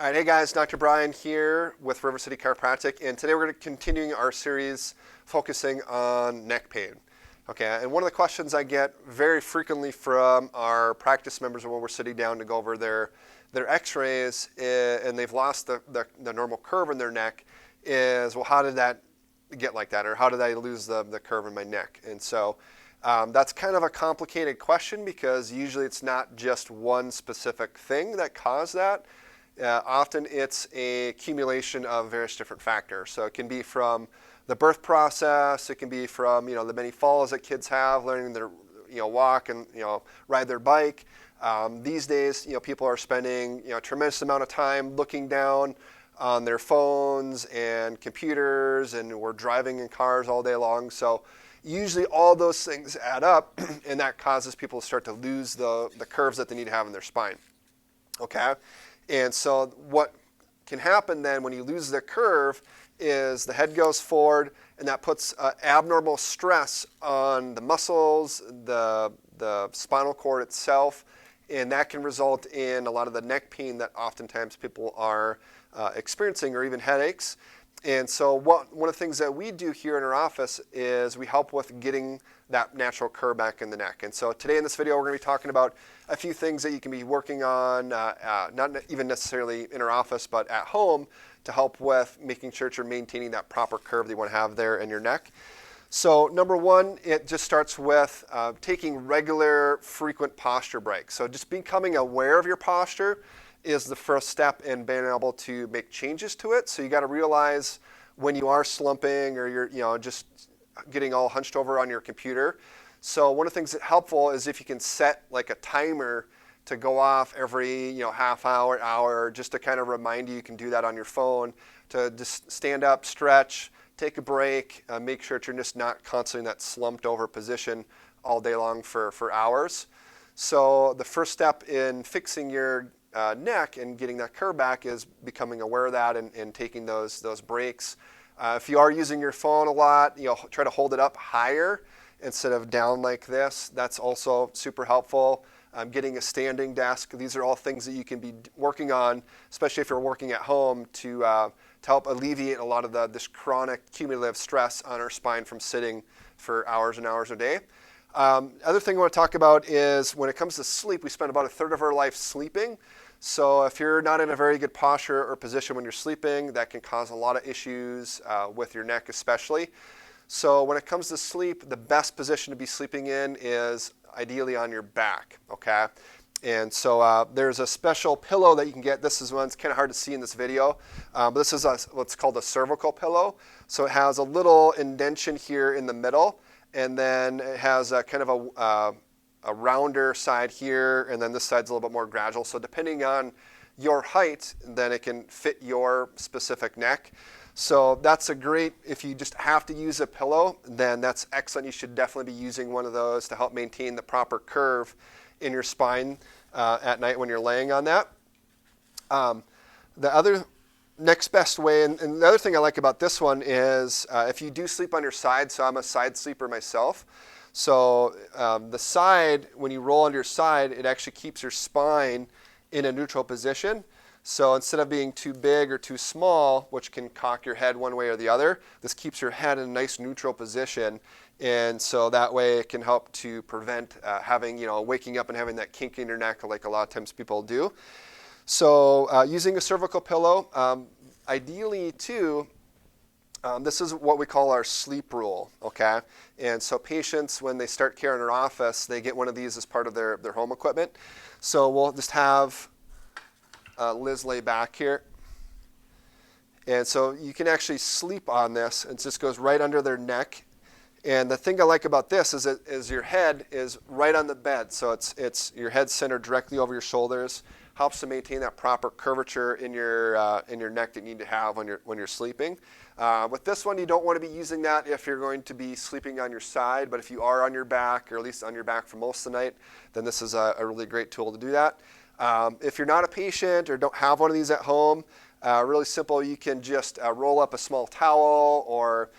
All right, hey guys, Dr. Brian here with River City Chiropractic, and today we're going to continue our series focusing on neck pain. Okay, and one of the questions I get very frequently from our practice members when we're sitting down to go over their x-rays and they've lost the normal curve in their neck is, well, how did that get like that, or how did I lose the curve in my neck? And so that's kind of a complicated question because usually it's not just one specific thing that caused that. Often it's a accumulation of various different factors. So it can be from the birth process, it can be from the many falls that kids have, learning their walk and ride their bike. These days, people are spending a tremendous amount of time looking down on their phones and computers, and we're driving in cars all day long. So usually all those things add up, and that causes people to start to lose the curves that they need to have in their spine. Okay? And so what can happen then when you lose the curve is the head goes forward, and that puts abnormal stress on the muscles, the spinal cord itself, and that can result in a lot of the neck pain that oftentimes people are experiencing, or even headaches. And so one of the things that we do here in our office is we help with getting that natural curve back in the neck. And so today in this video, we're going to be talking about a few things that you can be working on, not even necessarily in our office, but at home to help with making sure that you're maintaining that proper curve that you want to have there in your neck. So number one, it just starts with taking regular, frequent posture breaks. So just becoming aware of your posture is the first step in being able to make changes to it. So you got to realize when you are slumping or you're just getting all hunched over on your computer. So one of the things that's helpful is if you can set like a timer to go off every half hour, just to kind of remind you can do that on your phone, to just stand up, stretch, take a break, make sure that you're just not constantly in that slumped over position all day long for hours. So the first step in fixing your neck and getting that curve back is becoming aware of that and taking those breaks. If you are using your phone a lot, try to hold it up higher instead of down like this. That's also super helpful. Getting a standing desk. These are all things that you can be working on, especially if you're working at home, to help alleviate a lot of this chronic cumulative stress on our spine from sitting for hours and hours a day. Other thing I want to talk about is when it comes to sleep, we spend about a third of our life sleeping. So if you're not in a very good posture or position when you're sleeping, that can cause a lot of issues with your neck especially. So when it comes to sleep, the best position to be sleeping in is ideally on your back, okay? And so there's a special pillow that you can get. This is one that's kind of hard to see in this video, but this is what's called a cervical pillow. So it has a little indentation here in the middle, and then it has a kind of a rounder side here, and then this side's a little bit more gradual. So depending on your height, then it can fit your specific neck. So that's a great, if you just have to use a pillow, then that's excellent. You should definitely be using one of those to help maintain the proper curve in your spine at night when you're laying on that. The other next best way, and the other thing I like about this one is if you do sleep on your side, so I'm a side sleeper myself. So the side, when you roll on your side, it actually keeps your spine in a neutral position. So instead of being too big or too small, which can cock your head one way or the other, this keeps your head in a nice neutral position. And so that way it can help to prevent waking up and having that kink in your neck like a lot of times people do. So using a cervical pillow, ideally too, this is what we call our sleep rule, okay? And so patients, when they start care in our office, they get one of these as part of their home equipment. So we'll just have Liz lay back here. And so you can actually sleep on this. It just goes right under their neck. And the thing I like about this is your head is right on the bed. So it's your head centered directly over your shoulders. Helps to maintain that proper curvature in your neck that you need to have when you're sleeping. With this one, you don't want to be using that if you're going to be sleeping on your side, but if you are on your back, or at least on your back for most of the night, then this is a really great tool to do that. If you're not a patient or don't have one of these at home, really simple, you can just roll up a small towel or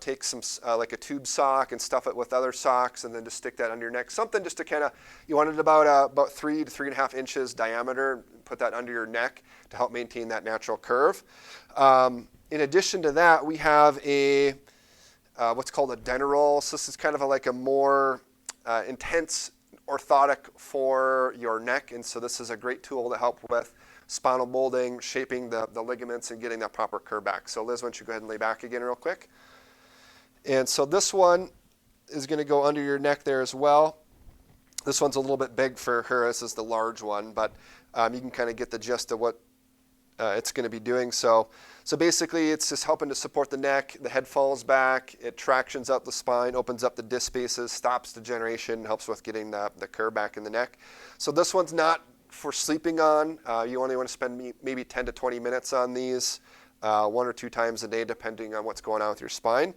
take some like a tube sock and stuff it with other socks, and then just stick that under your neck. Something just to kind of, you want it about 3 to 3.5 inches diameter. Put that under your neck to help maintain that natural curve. In addition to that, we have a what's called a 𝙤𝙪𝙧𝙫𝙬. So this is kind of like a more intense orthotic for your neck, and so this is a great tool to help with spinal molding, shaping the ligaments, and getting that proper curve back. So Liz, why don't you go ahead and lay back again real quick. And so this one is going to go under your neck there as well. This one's a little bit big for her. This is the large one, but you can kind of get the gist of what it's going to be doing. So basically it's just helping to support the neck. The head falls back, it tractions out the spine, opens up the disc spaces, stops degeneration, helps with getting the curve back in the neck. So this one's not for sleeping on. You only want to spend maybe 10 to 20 minutes on these 1 or 2 times a day, depending on what's going on with your spine.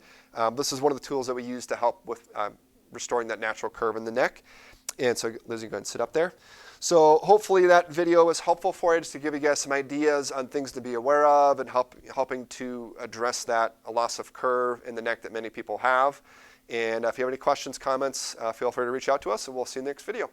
This is one of the tools that we use to help with restoring that natural curve in the neck. And so Liz, you go ahead and sit up there. So hopefully that video was helpful for you, just to give you guys some ideas on things to be aware of and helping to address that loss of curve in the neck that many people have. And if you have any questions, comments, feel free to reach out to us, and we'll see you in the next video.